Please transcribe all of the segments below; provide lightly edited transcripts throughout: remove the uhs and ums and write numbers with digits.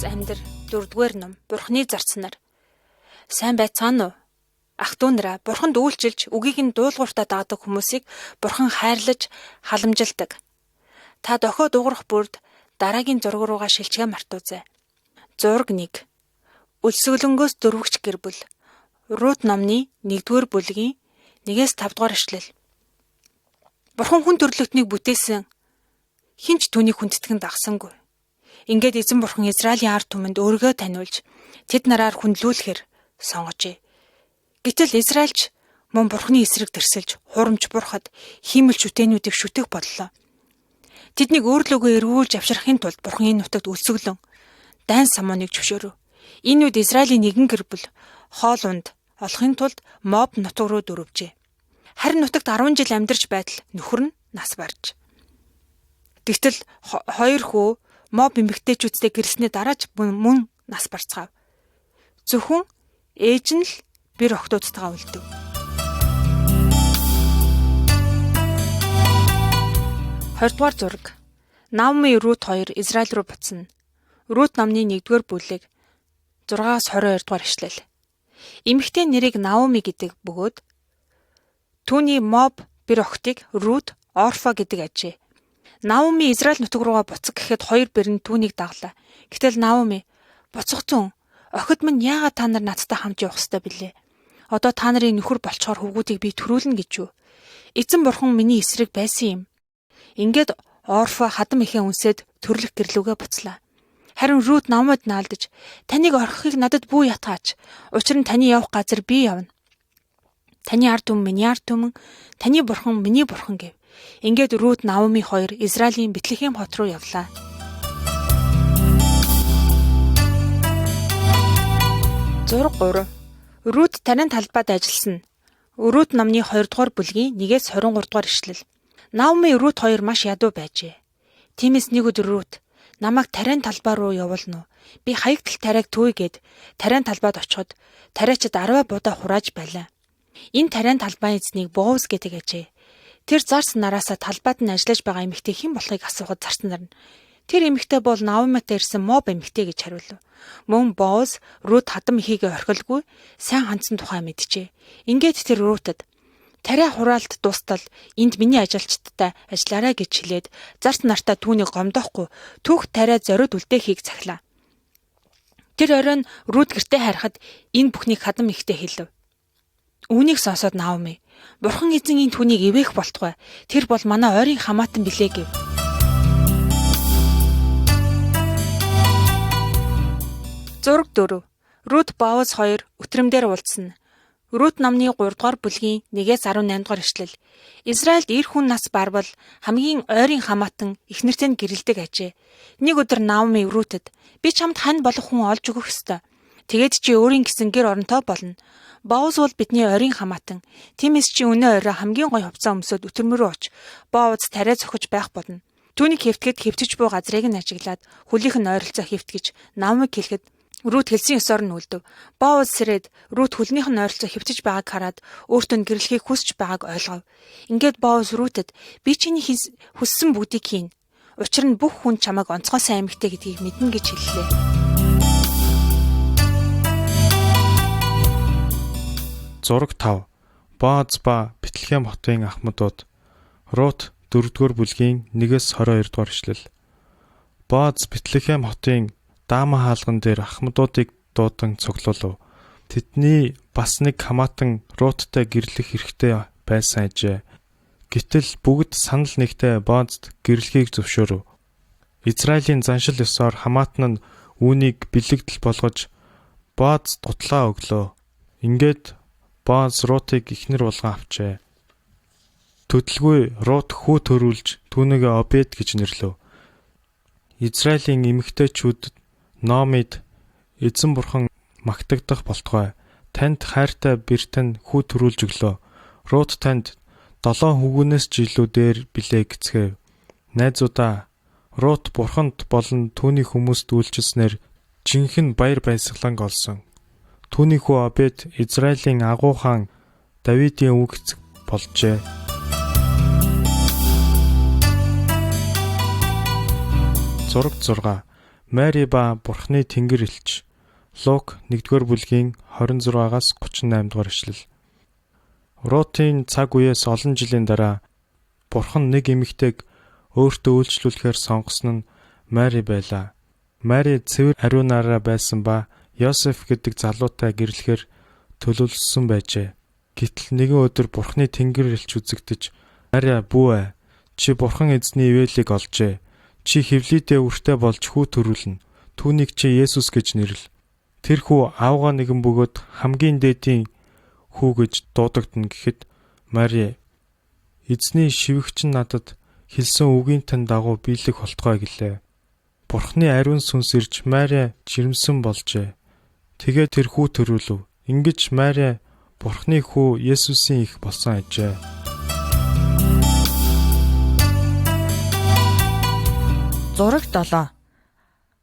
амьдр 4-р ном. Бурхны зарцнаар. Сайн байцгаана уу? Ах дүү нараа, Бурханд үйлчилж, үгийг нь дуулууртаа дагдаг хүмүүсийг Бурхан хайрлаж, халамжилдаг. Та дохио дуурах бүрд дараагийн зураг руугаа шилжгээ мартуузай. Зураг 1. Өлсгөлөнгөөс дөрвөгч гэр бүл. Рут номны 1-р бүлгийн 1-5 дугаар эшлэл. Бурхан хүн төрлөختнийг бүтээсэн хинч түүнийг хүндэтгэн дагсангүй. Ингээд эзэн Бурхан Израилийн ард түмэнд өөрийгөө таниулж, тэд нараар хүндлүүлэхээр сонгожээ. Гэтэл Израильч мөн Бурханы эсрэг тэрсэлж, хурамч бурхад хиймэл шүтээнүүдийг шүтэх боллоо. Тэднийг өөрлөгөө эргүүлж авчрахын тулд Бурхан энэ нутагт өлсгөлөн дайн самууныг зөвшөөрөв. Энэ үед Израилийн нэгэн гэр бүл хоол унд олохын тулд Моб нутаг руу дөрвжээ. Харин нутагт 10 жил амьдарч байтал нөхөр нь нас барж. Тэгтэл 2 хүү Моб эмэгтэйчүүдтэй гэрэлсний дараач мөн нас барцгаав. Зөвхөн ээж нь л бэр охтуудтайгаа үлдэв. Хоёрдугаар зураг. Наоми Рут 2 Израиль руу буцна. Рут номны 1-р бүлэг 6-аас 22 дугаар эшлэл. Эмэгтэй нэрийг Наоми гэдэг бөгөөд түүний Моб бэр охтыг Рут Орфа гэдэг ажээ. Наоми Израиль нутаг руугаа буцах гэхэд 2 бэр нь түүнийг даглаа. Гэтэл Наоми буцах зүүн охид минь яагаад та нар надтай хамт явах ёстой билээ? Одоо та нарын нөхөр болчоор хөвгүүдийг би төрүүлнэ гэж юу? Эзэн Бурхан миний эсрэг байсан юм. Ингээд Орфа хадам ихээ үнсээд төрлөх гэрлүүгээ буцлаа. Харин Рут Наомид наалдаж таныг орхихыг надад бүү ятгаач. Учир нь таны явах газар би явна. Таны ард түмэн миний ард түмэн, таны Бурхан миний Бурхан гэв. Ингээд Рут Наоми 2 Израилийн Бэтлехэм хот руу явлаа. Зураг 3. Рут тарин талбайд ажилласна. Рут номны 2 дугаар бүлгийн 1-ээс 23 дугаар эшлэл. Наоми Рут 2 маш ядуу байжээ. Тиймээс нэг өдөр Рут намайг тарин талбай руу явуулна уу? Би хаягдл тариаг төвгээд тарин талбайд очиход тариачид 10 будаа хурааж байлаа. Энэ тарин талбайн эзнийг Боуз гэдэг ажээ. Тэр зарц нараасаа талбайд нь ажиллаж байгаа эмэгтэй хэн болохыг асуухад зарц нар нь тэр эмэгтэй бол Наомитай ирсэн Моб эмэгтэй гэж хариулв. Мөн Боуз Рут хадам ихийг орхилгүй сайн хандсан тухай мэджээ. Ингээд тэр Рутад тариа хураалт дуустал энд миний ажилчдтай ажиллаарай гэж хэлээд зарц нартаа түүнийг гомдоохгүй түүх тариа зориуд үлдээхийг захилаа. Тэр оройн Рут гэртээ харахад энэ бүхнийг хадам ихтэй хэлв. Үүнийг сонсоод Наоми Бурхан эзэн энэ түүнийг ивээх болтугай. Тэр бол манай ойрын хамаатан билээ гэв. Зураг 4. Рут Боуз 2 өтрөмдөр уулзсан. Рут номны 3 дугаар бүлгийн 1-ээс 18 дугаар эшлэл. Израильд эр хүн нас барвал хамгийн ойрын хамаатан эхнэртэй нь гэрэлдэг ажээ. Нэг өдөр Наоми Рутэд би чамд хань болох хүн олж өгөх ёстой. Тэгээд чи өөрийн гэсэн гэр оронтой болно. Боуз бол бидний ойрын хамаатан. Тиймээс чи өнөө орой хамгийн гоё хувцас өмсөд өтөрмөр рүү оч. Боуз тариа зохиж байх болно. Түүнийг хэвтгэхэд хэвтэж буй газрыг нь ажиглаад хөлийнх нь ойролцоо хэвтгэж Наомиг хэлэхэд Рут хэлсэн ёсоор нь үлдэв. Боуз сэрээд Рут хөлнийх нь ойролцоо хэвтэж байгааг хараад өөртөө гэрлэхийг хүсэж байгааг ойлгов. Ингээд Боуз Рутэд би чиний хүссэн бүгдийг хийн. Учир нь бүх хүн чамайг онцгой сайн эмэгтэй гэдгийг мэднэ гэж хэллээ. Зураг 5. Боуз ба Бэтлехэм хотын ахмадууд. Рут 4-р бүлгийн 1-ээс 22 дугаар эшлэл. Боуз Бэтлехэм хотын Даама хаалган дээр ахмадуудыг дуудан цуглуулв. Тэдний бас нэг хамаатан Руттай гэрлэх хэрэгтэй байсан ажээ. Гэтэл бүгд санал нэгтээ Боузд гэрлэхийг зөвшөөрөв. Израилийн заншил ёсоор хамаатан нь үүнийг бэлэгдэл болгож Боузд дутлаа өглөө. Ингээд Боуз Рутыг эхнэр болгон авчээ. Төдөлгүй Рут хүү төрүүлж түүнийгээ Обед гэж нэрлэв. Израилийн эмэгтэйчүүд Наомид эзэн Бурхан магтагдах болтугай. Танд хайртай бэртэн хүү төрүүлж өглөө. Рут танд 7 хүүгнээс ч илүү дээр билээ гэцгээв. Найзуудаа, Рут Бурханд болон түүний хүмүүст үйлчилснээр жинхэнэ баяр баясгалан олсон. Түүний хүү Обед Израилийн агуу хаан Давидын өвгц болжээ. Зураг 6. Мари ба Бурхны Тэнгэр элч. Лук 1-р бүлгийн 26-аас 38 дугаар ишлэл. Рутын цаг үеэс олон жилийн дараа Бурхан нэг эмэгтэйг өөртөө үйлчлүүлэхээр сонгосон нь Мари байлаа. Мари цэвэр ариунаараа байсан ба Йосеф гэдэг залуутай гэрлэхээр төлөвлөсөн байжээ. Гэтэл нэгэн өдөр Бурхны Тэнгэр элч үзэгдэж, "Мари бүү, чи Бурхан эзний ивэлийг олжээ. Чи хевлидээ үртэй болж хүү төрүүлнэ. Түүнийг чи Есүс гэж нэрлэ. Тэр хүү аавгаа нэгэн бөгөөд хамгийн дээдийн хүү гэж дуудагдана" гэхэд Мари, "Эзний шивгч нь надад хэлсэн үгийн тань дагуу биелэх болтгой" гэлээ. Бурхны ариун сүнс ирж Мари жирэмсэн болжээ. Тэгээд тэр хүү төрүүлв. Ингэж Мари Бурхны хүү Есүсийн их болсон ажээ. Зураг 7.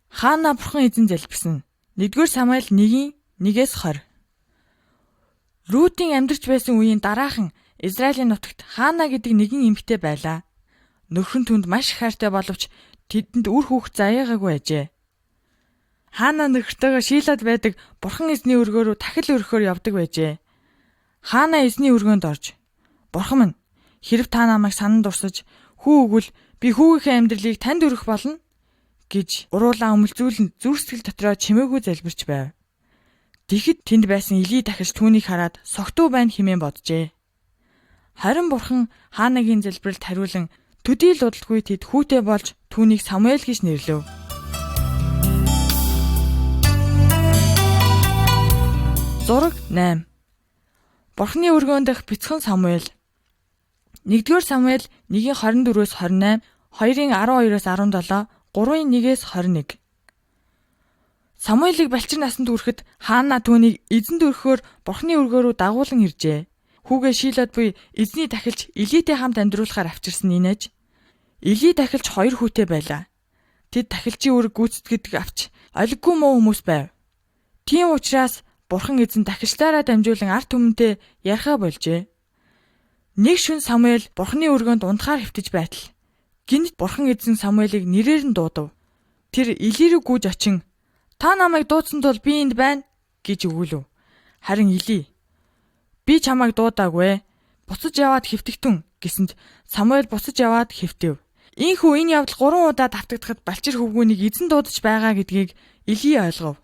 Хаана Бурхан эзэн залбирсан. 1-р Самуэль 1:1-20. Рутын амьдарч байсан үеийн дараахан Израилийн нутагт Хаана гэдэг нэгэн эмэгтэй байлаа. Нөхөр нь түнд маш их хайртай боловч тэдэнд үр хүүхэд заяагаагүй ажээ. Хаана нөхөртөөгөө Шилод байдаг Бурхан эзний өргөө рүү дахил өргөхөөр явдаг байжээ. Хаана эзний өргөөнд орж, "Бурхан минь, хэрэв та намайг санан дурсаж хүү өгвөл би хүүгийнхээ амьдралыг танд өргөх болно" гэж уруулаа өмөлзүүлэн зүрх сэтгэл дотроо чимээгүй залбирч байв. Тэгэхэд тэнд байсан Эли дахиж түүнийг хараад "Согтуу байна" хэмээн боджээ. Харин Бурхан Хаанагийн залбиралд хариулан төдий л удалгүй тэд хүүтэй болж түүнийг Самуэль гэж нэрлэв. Зураг 8. Бурханы өргөөнд дэх бяцхан Самуэль. 1-р Самуэль 1:24-28, 2:12-оос 17, 3:1-21. Самуэлийг балчир насанд хүрэхэд Хаана түүнийг эзэнд өргөхөөр Бурханы өргөө рүү дагуулan иржээ. Хүүгээ Шилод буй эзний дахилч Элитэй хамт амьдруулахаар авчирсан инээж. Эли дахилч 2 хүүтэй байлаа. Тэд дахилчийн өрг гүйцэтгэдэг авч олиггүй муу хүмүүс байв. Тийм учраас Бурхан эзэн дахилчлаараа дамжуулан арт түмэнтэй ярихаа болжээ. Нэг шөнө Самуэль Бурханы өргөөнд унтахаар хэвтэж байтал гинт Бурхан эзэн Самуэлийг нэрээр нь дуудав. Тэр Эли рүү гүйж очин "Та намайг дуудсан тул би энд байна" гэж өгүүлв. Харин Эли, "Би чамайг дуудаагүй. Буцаж яваад хэвтэгтэн" гэсэнд Самуэль буцаж яваад хэвтэв. Ийхүү энэ явдал 3 удаа давтагдахад балчир хөвгүүнийг эзэн дуудаж байгаа гэдгийг Эли ойлгов.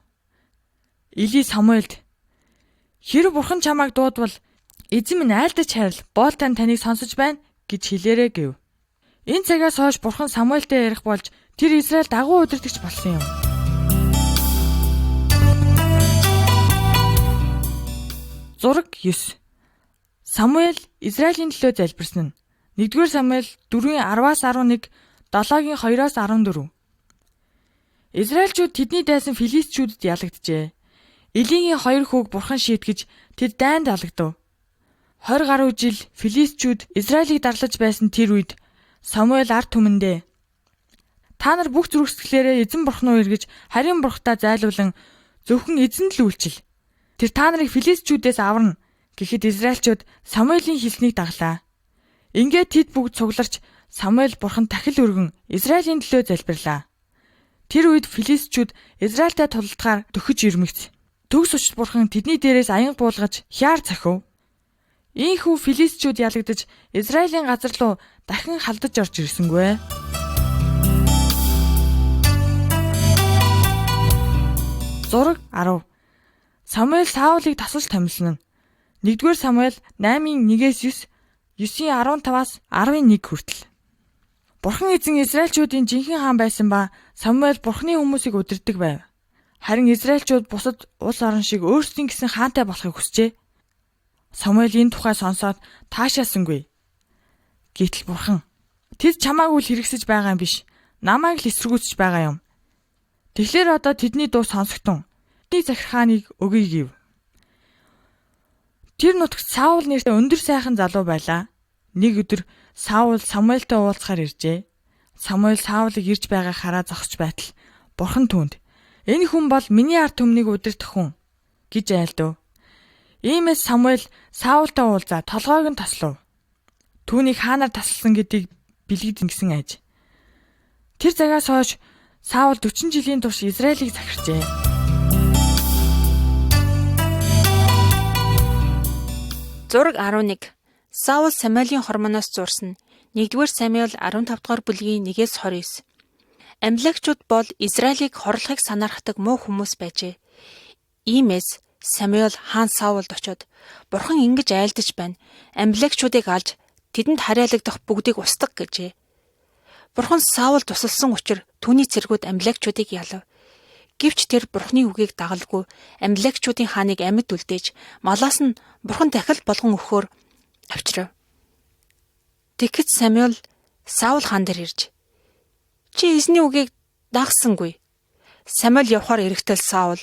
Эли Самуэльд "Хэрэв Бурхан чамайг дуудвал эзэн минь айлдаж хайрл, боол таныг сонсож байна" гэж хэлээрэй гэв. Энэ цагаас хойш Бурхан Самуэльтэй ярих болж тэр Израиль дагуу удирдагч болсон юм. Зураг 9. Самуэль Израилийн төлөө залбирсан нь. 1-р Самуэль 4:10-аас 11, 7:2-оос 14. Израильчууд тэдний дайсан филистчүүдэд ялагджээ. Элигийн 2 хүүг Бурхан шийтгэж тэд дайнд алагдав. 20 гаруй жил филистчүүд Израилийг дарлаж байсан тэр үед Самуэль арт түмэндээ "Та нар бүх зүрх сэтгэлээрээ эзэн Бурхан руу эргэж харин Бурхтаа зайлуулан зөвхөн эзэнд л үйлчил. Тэр та нарыг филистчүүдээс аварна" гэхэд Израильчууд Самуэлийн хэлснийг даглаа. Ингээд тэд бүгд цугларч Самуэль Бурханд дахил өргөн Израилийн төлөө залбирлаа. Тэр үед филистчүүд Израильтай тулалдахаар дөхөж ирмэгц. Төгс учир Бурхан тэдний дээрээс аянга буулгаж хяар цохив. Ийхүү филистчүүд ялагдаж Израилийн газар руу дахин халдаж орж ирсэнгүй. Зураг 10. Самуэль Саулыг тасалж томилсон нь. 1-р Самуэль 8:1-9, 9:15-аас 11 хүртэл. Бурхан эзэн Израильчүүдийн жинхэнэ хаан байсан ба Самуэль Бурханы хүмүүсийг удирддаг байв. Харин Израильчууд бусад улс орон шиг өөрсдийн гэсэн хаантай болохыг хүсжээ. Самуэль энэ тухай сонсоод таашаасангүй. Гэтэл Бурхан "Тэд чамааг үл хэрэгсэж байгаа юм биш. Намайг л эсэргүүцэж байгаа юм. Тэгэхээр одоо тэдний дуу сонсогтун. Тэдний захиргааныг өгье" гэв. Тэр нутагт Саул нэртэй өндөр сайхан залуу байлаа. Нэг өдөр Саул Самуэльтай уулзахаар иржээ. Самуэль Саулыг ирж байгааг хараа зогсож байтал Бурхан түүнд "Энэ хүн бол миний арт түмнийг удирдах хүн" гэж айлдав. Иймээс Самуэль Саултай уулзаад толгойг нь таслав. Түүнийг хаанаар тасалсан гэдгийг бэлгэд ингэсэн аж. Тэр цагаас хойш Саул 40 жилийн турш Израилийг захирчээ. Зураг 11. Саул Самуэлийн хормоноос зурсан. 1-р Самуэль 15 дугаар бүлгийн 1-29. Амалекчууд бол Израилийг хорлохыг санаархдаг муу хүмүүс байжээ. Иймээс Самуэль хаан Саулд очиод Бурхан ингэж айлдаж байна. Амалекчуудыг алж тэдэнд хариалагдах бүгдийг устгах гэжээ. Бурхан Саул тусалсан учраас түүний цэргүүд амалекчуудыг ялав. Гэвч тэр Бурханы үгийг дагалгүй амалекчуудын хааныг амьд үлдээж малаас нь Бурхан дахил болгон өгөхөөр авчрав. Тэгэхэд Самуэль Саул хаан дээр ирж "Чи эзний үгийг дагсангүй." Самуэль явхаар эргэтэл Саул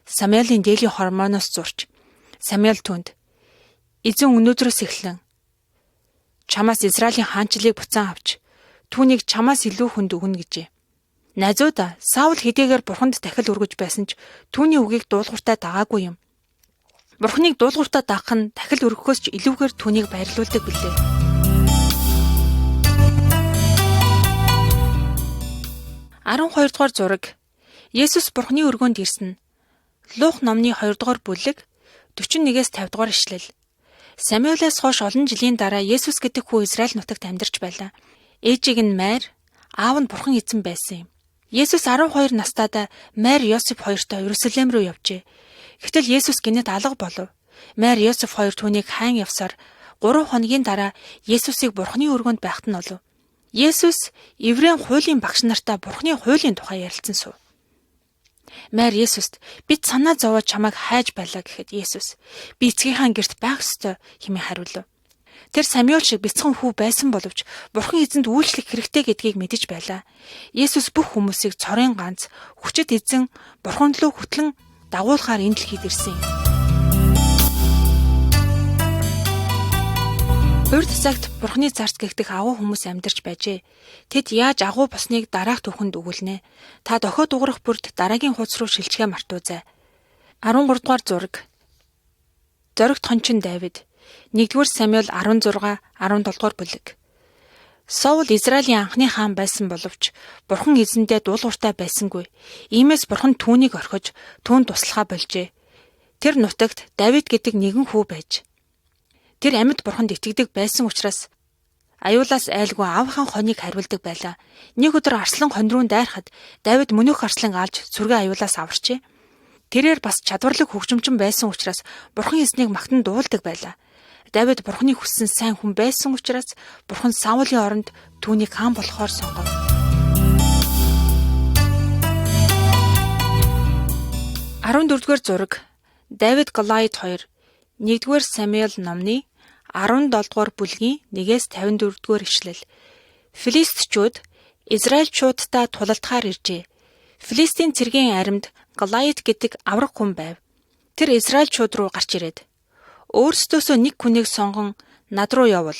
Самуэлийн дээлийн хормоноос зурч Самуэль түнд "Эзэн өнөөдрөөс эхлэн чамаас Израилийн хаанчлалыг буцаан авч түүнийг чамаас илүү хүнд өгнө" гэжээ. Найзуудаа, Саул хэдийгээр Бурханд дахил өргөж байсан ч түүний үгийг дуулууртаа дагаагүй юм. Бурханыг дуулууртаа дагах нь дахил өргөхөөс ч илүүгээр түүнийг баярлуулдаг билээ. 12 дугаар зураг. Есүс Бурханы өргөөнд ирсэн. Лух номны 2 дугаар бүлэг 41-ээс 50 дугаар ишлэл. Самуэлээс хойш олон жилийн дараа Есүс гэдэг хүү Израиль нутагт амьдарч байлаа. Ээжийг нь Майр, аав нь Бурхан эзэн байсан юм. Есүс 12 настайдаа Майр Йосеф хоёртой Иерусалим руу явжээ. Гэтэл Есүс гинэт алга болов. Майр Йосеф хоёр түүнийг хайн явсаар 3 хоногийн дараа Есүсийг Бурханы өргөөнд байхад нь олов. Есүс еврейн хуулийн багш нартай Бурханы хуулийн тухай ярилцсан сув. Майр Есүст "Бид санаа зовоод чамайг хайж байлаа" гэхэд Есүс "Би эцгийнхаа гэрт байх ёстой" хэмээн хариулв. Тэр Самуэль шиг бяцхан хүү байсан боловч Бурхан эзэнд үйлчлэх хэрэгтэй гэдгийг мэдэж байлаа. Есүс бүх хүмүүсийг цорын ганц хүчит эзэн Бурхан руу хөтлөн дагуулахаар энэ дэлхийд ирсэн юм. Урд цагт Бурханы зарц гэгдэх агуу хүмүүс амьдарч байжээ. Тэд яаж агуу босныг дараах түүхэнд өгүүлнэ. Та дохио дуурах бүрд дараагийн хуудас руу шилжихээ мартуузай. 13 дугаар зураг. Зоригт хончин Давид. 1-р Самуэль 16, 17 дугаар бүлэг. Саул Израилийн анхны хаан байсан боловч Бурхан эзэндээ дуулууртай байсангүй. Иймээс Бурхан түүнийг орхиж түүнд туслахаа болжээ. Тэр нутагт Давид гэдэг нэгэн хүү байж. Тэр амьд Бурханд итгэдэг байсан учраас аюулаас айлгүй аавынхаа хоныг хариулдаг байлаа. Нэг өдөр арслан хон руу дайрахад Давид мөнөх арслан алж сүргээ аюулаас аварчээ. Тэрээр бас чадварлаг хөгжимчин байсан учраас Бурхан эзнийг магтан дуулдаг байлаа. Давид Бурханы хүссэн сайн хүн байсан учраас Бурхан Саулийн оронд түүнийг хаан болохоор сонгов. 14-р зураг. Давид Голиат 2. 1-р Самуэль номны 17-р бүлгийн 1-ээс 54-р ишлэл. Филистчүүд Израильчуудтай тулалдахаар иржээ. Филистийн цэргийн аримд Голиат гэдэг авраг хүн байв. Тэр Израильчууд руу гарч ирээд "Өөрсдөөсөө нэг хүнийг сонгон над руу явуул.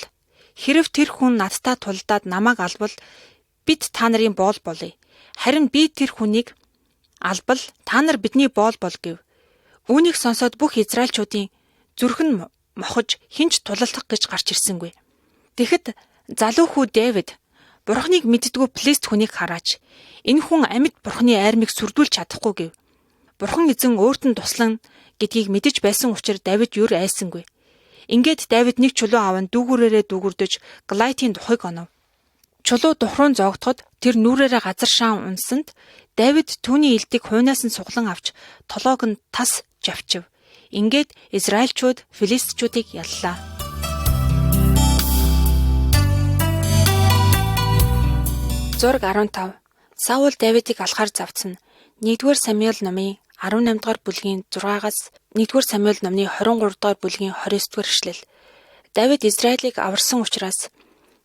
Хэрэв тэр хүн надтай тулдаад намайг албал бид та нарын боол болъё. Харин би тэр хүнийг албал та нар бидний боол бол" гэв. Үүнийг сонсоод бүх Израильчуудын зүрх нь мохож хинч тулалдах гэж гарч ирсэнгүй. Тэгэхэд залуу хүү Давид Бурханыг мэддэггүй Филист хүнийг хараач "Энэ хүн амьд Бурханы айрмыг сүрдүүлж чадахгүй" гэв. Бурхан эзэн өөрт нь туслан гэдгийг мэдэж байсан учраас Давид юр айсангүй. Ингээд Давид нэг чулуу аван дүүгүүрээрээ дүүгүрдэж Голиатын тухайг онов. Чулуу духруун зоогдоход тэр нүрээрээ газар шаан унсанд Давид түүний элдийг хуйнаас нь суглан авч толоог нь тас жавчив. Ингээд Израильчууд Филистчүүдийг яллаа. Зураг 15. Саул Давидыг алхаар завцсан. 1-р Самуэль номын 18 дугаар бүлгийн 6-аас 1-р Самуэль номны 23 дугаар бүлгийн 29 дугаар ишлэл. Давид Израилийг аварсан учраас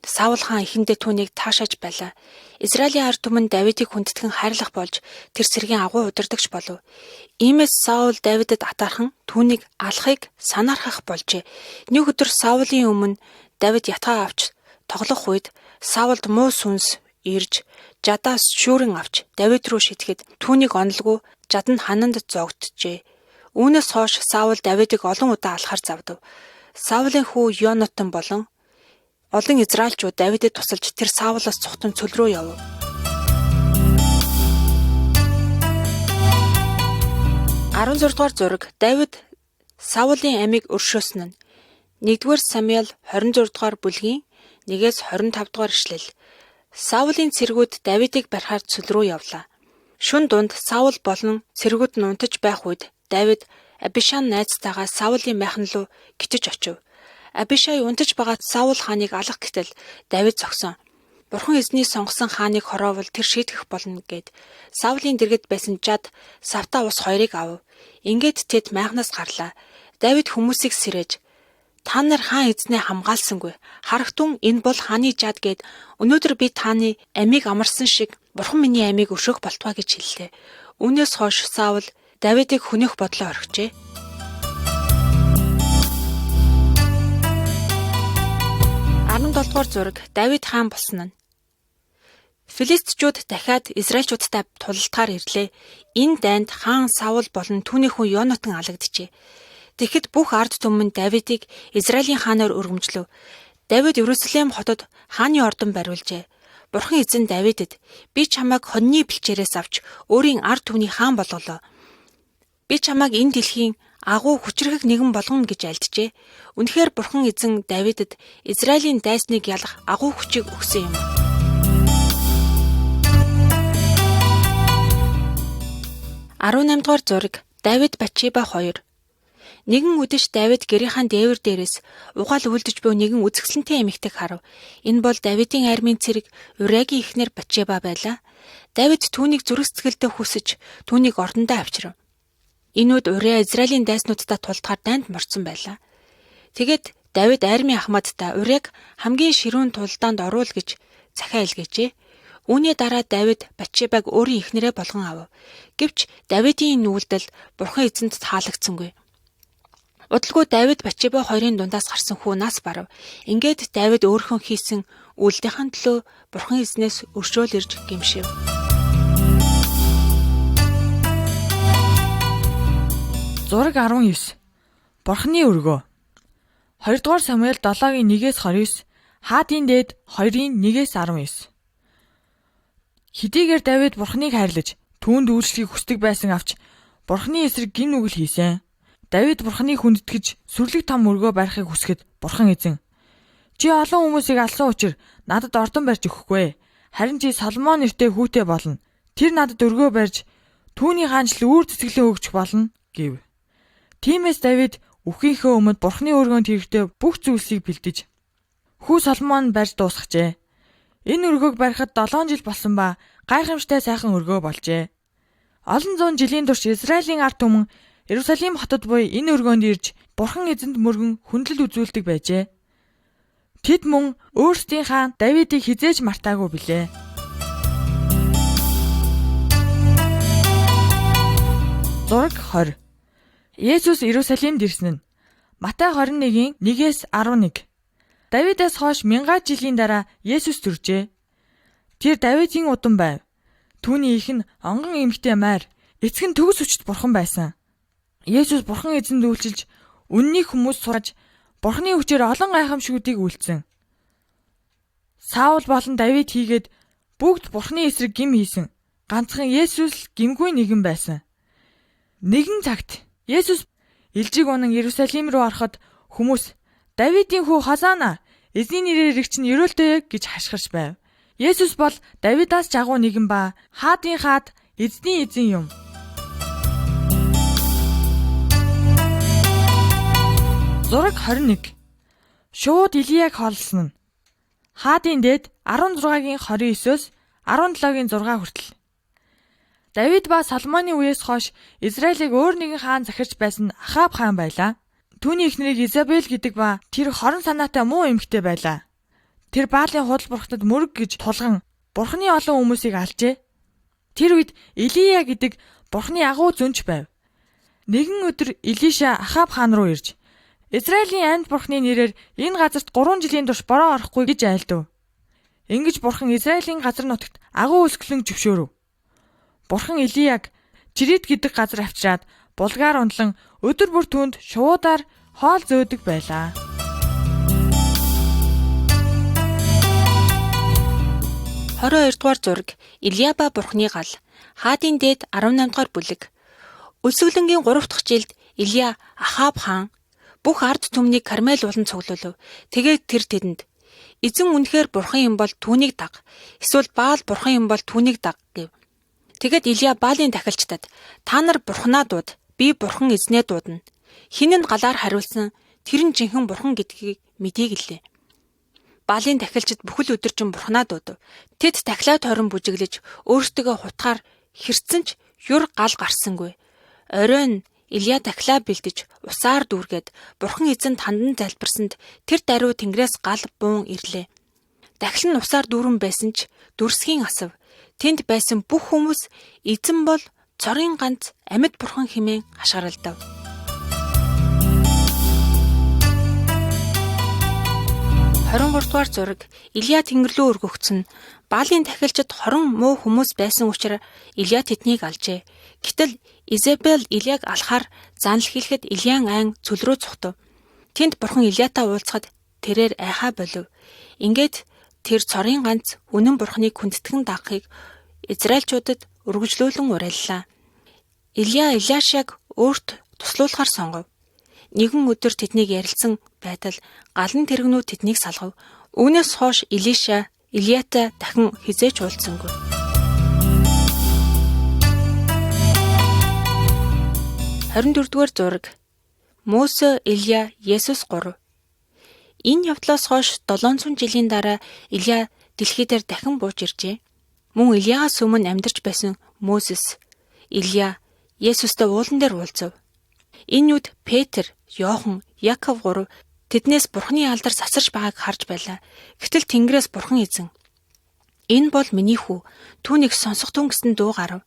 Саул хаан эхэндээ түүнийг таашааж байлаа. Израилийн ард түмэн Давидыг хүндэтгэн хайрлах болж тэр сэргийн агуу удирдагч болов. Иймээс Саул Давидэд атаархан түүнийг алахыг санаархах болжээ. Нэг өдөр Саулын өмнө Давид ятгаа авч тоглох үед Саулд муу сүнс ирж жадаас шүүрэн авч Давид руу шитгэхэд түүнийг онолгүй жад нь хананд зогтжээ. Үүнээс хойш Саул Давидыг олон удаа алахаар завдав. Саулын хүү Йонатан болон олон Израильчууд Давидэд тусалж тэр Саулаас цухтан цөл рүү явв. 16 дугаар зураг Давид Саулын амийг өршөөсөн нь 1-р Самуэль 26 дугаар бүлгийн 1-ээс 25 дугаар ишлэл. Саулын цэргүүд Давидыг барихаар цөл рүү явлаа. Шүн дунд Саул болон цэргүүд нь унтаж байх үед Давид Абишайн найзтайгаа Саулын майхан руу гитэж очив. Абишай унтаж байгаа Саул хааныг алах гэтэл Давид зогсон. Бурхан эзний сонгосон хааныг хороовол тэр шийтгэх болно гэд Саулын дэргэд байсан жад савта ус хоёрыг авав. Ингээд тэд майхнаас гарлаа. Давид хүмүүсийг сэрэж та нар хаан эзнээ хамгаалсангүй. Харагтун энэ бол хааны жад гэд өнөөдөр би тааны амийг амарсан шиг Бурхан миний амийг өшөөх болтугай гэж хэллээ. Үүнээс хойш Саул Давидыг хөнөөх бодлоо орхижээ. Дугаар зураг Давид хаан болсон нь. Филистчүүд дахиад Израильчуудтай тулалтаар ирлээ. Энэ дайнд хаан Саул болон түүний хүн Йонатан алагдчихэ. Тэгэхэд бүх ард түмэн Давидыг Израилийн хаанаар өргөмжлөв. Давид Иерусалим хотод хааны ордон бариулжээ. Бурхан эзэн Давидэд би чамайг хоньны бэлчээрээс авч өөрийн ард түмний хаан болголоо. Би чамайг энэ дэлхийн агуу хүчрхэг нэгэн болгоно гэж альджээ. Үнэхээр Бурхан эзэн Давидэд Израилийн дайсныг ялах агуу хүчийг өгсөн юм. Дугаар зураг Давид Батшеба 2. Нэгэн үдэш Давид гэрийнхэн дээвэр дээрээс угаал үлдэж буй нэгэн үзэсгэлэнтэй эмэгтэйг харав. Энэ бол Давидын армийн цэрэг Уриагийн эхнэр Батшеба байлаа. Давид түүнийг зүрх сэтгэлдээ хүсэж түүнийг ордондоо авчирв. Энэ үед Урия Израилийн дайснуудтай тулдахаар дайнд морцсон байлаа. Тэгээд Давид армийн ахмадтай Уриаг хамгийн ширүүн тулдаанд оруул гэж захиа илгээжээ. Үүний дараа Давид Батшебаг өөрийн эхнэрээ болгон авав. Гэвч Давидын энэ үйлдэл Бурхан эзэнд таалагдсангүй. Удалгүй Давид Батшеба хоёрын дундаас гарсан хүү нас барав. Ингээд Давид өөрхөн хийсэн үйлдлийн төлөө Бурхан эзнээс өршөөл ирж гэмшив. Зураг 19. Бурханы өргөө. 2 дугаар Самуэль 7-гийн 1-ээс 29, Хаадын дээд 2-ийн 1-ээс 19. Хэдийгээр Давид Бурханыг хайрлаж, түүнд үйлчлэхийг хүсдэг байсан авч Бурханы эсрэг гин үгэл хийсэн. Давид Бурханыг хүндэтгэж сүрлэг том өргөө барихыг хүсгэд Бурхан эзэн чи олон хүмүүсийг алсан учраас надад ордон барьж өгөхгүй. Харин чи Соломон нэртэй хүүтэй болно. Тэр надад өргөө барьж түүний хаанчлал үүр цэцгэлээ өгч болно гэв. Тиймээс Давид үхийнхээ өмнө Бурханы өргөөнд хэрэгтэй бүх зүйлсийг бэлдэж хүү Соломон барьж дуусгажээ. Энэ өргөөг барихад 7 жил болсон ба гайхамшигтай сайхан өргөө болжээ. Олон зуун жилийн турш Израилийн ард түмэн Иерусалим хотод буй энэ өргөөнд ирж Бурхан эзэнд мөргөн хүндлэл үзүүлдэг байжээ. Тэд мөн өөрсдийн хаан Давидыг хизээж мартаагүй билээ. Зураг 20. Есүс Иерусалимд ирсэн нь. Матай 21-ийн 1-ээс 11. Давидаас хойш 1000 жилийн дараа Есүс төржээ. Тэр Давидын удам байв. Түүний их нь онгон эмэгтэй Марь, эцэг нь төгс өчт Бурхан байсан. Есүс Бурхан эзэнд үйлчилж, үннийг хүмүүс сураж, Бурханы хүчээр олон гайхамшгүүдийг үйлдсэн. Саул болон Давид хийгээд бүгд Бурханы эсрэг гим хийсэн. Ганцхан Есүс гимгүй нэгэн байсан. Нэгэн цагт Есүс элжиг унан Иерусалим руу ороход хүмүүс Давидын хүү Хосана эзний нэрээр ирэгч нь ерөөлтэй гэж хашгирч байв. Есүс бол Давидаас жагуу нэгэн ба хаадын хаад эзний эзэн юм. Зураг 21. Шууд Илияг хооллосон нь. Хаадын дээд 16-гийн 29-өөс 17-гийн 6 хүртэл. Давид ба Соломоны үеэс хойш Израилийг өөр нэгэн хаан захирч байсан Ахаб хаан байлаа. Түүний эхнэрийг Изабель гэдэг ба тэр хорон санаатай муу эмэгтэй байлаа. Тэр Баалын худал бурхтад мөрөг гэж тулган Бурханы олон хүмүүсийг алжээ. Тэр үед Илия гэдэг Бурханы агуу зүнж байв. Нэгэн өдөр Илиша Ахаб хаан руу ирж Израилийн амьд Бурханы нэрээр энэ газарт 3 жилийн турш бороо орохгүй гэж айлдав. Ингэж Бурхан Израилийн газар нутагт агуу өсгөлөн зөвшөөрөв. Бурхан Илияг Жирид гэдэг газар авчираад булгаар ундлан өдөр бүр түүнд шуудаар хоол зөөдөг байлаа. Дугаар зураг Илия ба Бурханы гал. Хаадын дээд 18 дугаар бүлэг. Өсвөлөнгийн 3 дахь жилд Илия Ахаб хаан бүх ард түмнийг Кармел ууланд цуглуулв. Тэгээд тэр тэдэнд "Эзэн үнэхээр бурхан юм бол түүнийг даг. Эсвэл Баал бурхан юм бол түүнийг даг" гэв. Тэгэд Илия Баалын тахилчдад "Та нар бурханаа дууд, би бурхан эзнээ дуудана. Хэн нь галаар хариулсан тэр нь жинхэнэ бурхан гэдгийг мэдээ гэлээ. Баалын тахилчид бүхэл өдөржин бурханаа дуудав. Тэд тахилаа тойрон бүжиглэж өөрсдөө хутгаар хэрцэн ч юр гал гарсангүй. Оройн Илия тахилаа бэлдэж усаар дүүргээд бурхан эзэн тандан залбирсанд тэр даруй тэнгэрээс гал буун ирлээ. Дахил нь усаар дүүрэн байсан ч дүрсгийн асав. Тэнд байсан бүх хүмүүс эзэн бол цорын ганц амьд бурхан хэмээн хашгиралдав. Дугаар зураг Илия тэнгэр рүү өргөгдсөн. Баалын тахилчид 20 муу хүмүүс байсан учраас Илия тэднийг алжээ. Гэтэл Изебел Илияг алахаар занл хийхэд Илиян айн цөл рүү цухтав. Тэнд бурхан Илиятай уулзахад тэрээр айхаа болов. Ингээд тэр цорын ганц үнэн бурханыг хүндэтгэн дагахыг Израильчуудад өргөжлүүлэн уриаллаа. Илия Илиашаг өөрт туслуулахар сонгов. Нэгэн өдөр тэднийг ярилцсан байтал галан тэрэгнүүд тэднийг салгав. Үүнээс хойш Илиша Илиятай дахин хизээч уулзсангүй. Дугаар зураг Мөсө, Илия, Есүс 3. Энэ явдлаас хойш 700 жилийн дараа Илия дэлхий дээр дахин бууж иржээ. Мөн Илиагаас өмнө амьдарч байсан Мөсес, Илия, Есүстэй уулан дээр уулзав. Энэ үед Петр, Йохан, Яков 3 тэднээс бурхны алдар сасарч байгааг харж байлаа. Гэтэл Тэнгэрээс бурхан эзэн "Энэ бол миний хүү, түүнийг сонсох тун" гэсэн дуу гарав.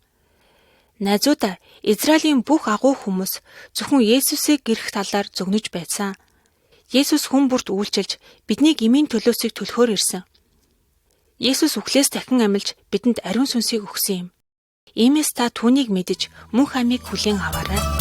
Найзуудаа, Израилийн бүх агуу хүмүүс зөвхөн Есүсийг гэрх талаар зөгнөж байсан. Есүс хүн бүрт үйлчилж биднийг эмийн төлөөсийг төлөхөөр ирсэн. Есүс үхлээс дахин амилж бидэнд ариун сүнсийг өгсөн юм. Иймээс та түүнийг мэдэж мөнх амийг хүлээн аваарай.